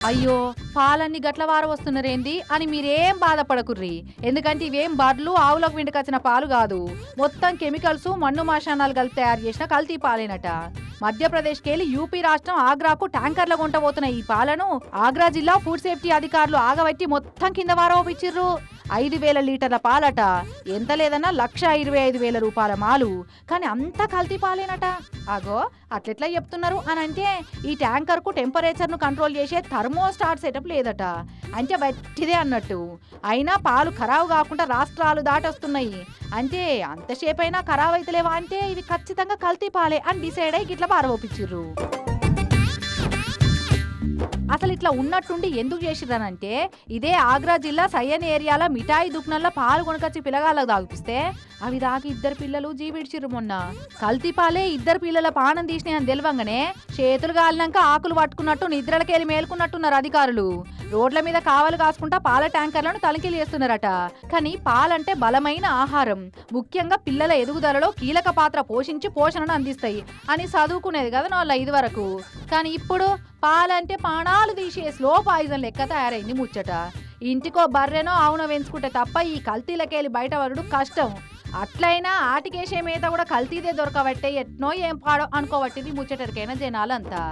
అయ్యో! పాలన్నీ గట్ల వస్తున్నరేంది అని మీరేం బాధపడకుర్రి. ఎందుకంటే ఇవేం బర్లు, ఆవులకు పిండికొచ్చిన పాలు గాదు. మొత్తం కెమికల్స్, మన్ను మాషాణాలు కలిపి తయారు చేసిన కల్తీ పాలేనట. మధ్యప్రదేశ్‌కెళ్ళి యూపీ రాష్ట్రం ఆగ్రాకు ట్యాంకర్ల గుంటబోతున్న ఈ పాలను ఆగ్రా జిల్లా ఫుడ్ సేఫ్టీ అధికారులు ఆగబట్టి మొత్తం కింద వారవోపిచ్చిర్రు. 5,000 లీటర్ల పాలట. ఎంత లేదన్నా ₹1,25,000 మాలు. కానీ అంతా కల్తీ పాలేనట. అగో అట్లెట్లా చెప్తున్నారు అని అంటే ఈ ట్యాంకర్ కు టెంపరేచర్ ను కంట్రోల్ చేసే థర్మోస్టాట్ సెటప్ లేదట. అంటే వట్టిదే అన్నట్టు. అయినా పాలు ఖరాబు కాకుండా రాష్ట్రాలు దాటొస్తున్నాయి. అంటే అంతసేపైనా ఖరాబ్ అయితలేవా అంటే ఇది ఖచ్చితంగా కల్తీ పాలే అని డిసైడ్ అయ్యి గిట్లా పారవోపిచ్చిర్రు. అసలు ఇట్లా ఉన్నట్టుండి ఎందుకు చేసిర్రనంటే ఇదే ఆగ్రా జిల్లా సయ్యన్ ఏరియాలో మిఠాయి దుకాణంలో పాలు కొనుకొచ్చి పిల్లగాళ్ళకు తాగిపిస్తే అవి దాకి 2 పిల్లలు జీవిడ్చిర్రు మొన్న. కల్తీ పాలే 2 పిల్లల పానం తీసినాయని తెలవంగానే చేతులు గాలినాక ఆకులు పట్టుకున్నట్టు నిద్రలకెళ్ళి మేల్కున్నట్టున్నారు అధికారులు. రోడ్ల మీద కావలు కాసుకుంటా పాల ట్యాంకర్లను తనిఖీలు చేస్తున్నారట. కానీ పాలంటే బలమైన ఆహారం, ముఖ్యంగా పిల్లల ఎదుగుదలలో కీలక పాత్ర పోషించి పోషణను అందిస్తాయి అని చదువుకునేది కదా వాళ్ళ ఇది వరకు. కానీ ఇప్పుడు పాలంటే పాణాలు తీసే స్లో పాయిజన్ లెక్క తయారైంది ముచ్చట. ఇంటికో బర్రెనో ఆవునో పెంచుకుంటే తప్ప ఈ కల్తీలకెళ్ళి బయట పడడం కష్టం. అట్లయినా ఆటికేసే మేత కూడా కల్తీదే దొరకబట్టే ఎట్నో ఏం పాడో అనుకోబట్టింది ముచ్చటరికైనా జనాలంతా.